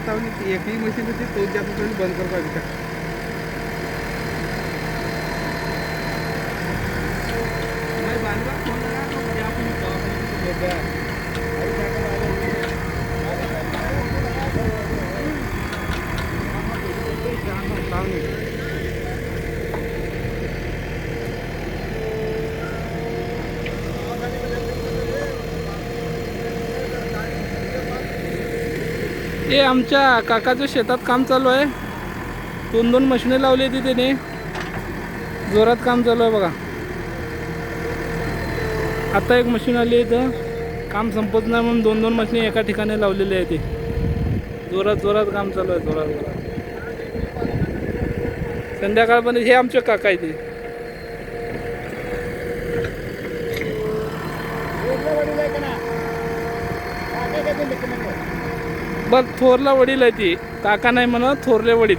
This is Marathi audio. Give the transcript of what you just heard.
आता एकही मशीन होती तो जास्त बंद करता का नाही बांधवा फोन लगा तो म्हणजे आपण हे आमच्या काकाच्या शेतात काम चालू आहे. 2 मशिने लावली होती त्याने. जोरात काम चालू आहे बघा. आता एक मशीन आली आहे इथं. काम संपत नाही म्हणून 2 मशिने एका ठिकाणी लावलेली आहे. ते जोरात काम चालू आहे. जोरात संध्याकाळपर्यंत. हे आमचे काका आहे ते. बस थोरला वडील आहे ती. काका नाही म्हणत, थोरले वडील.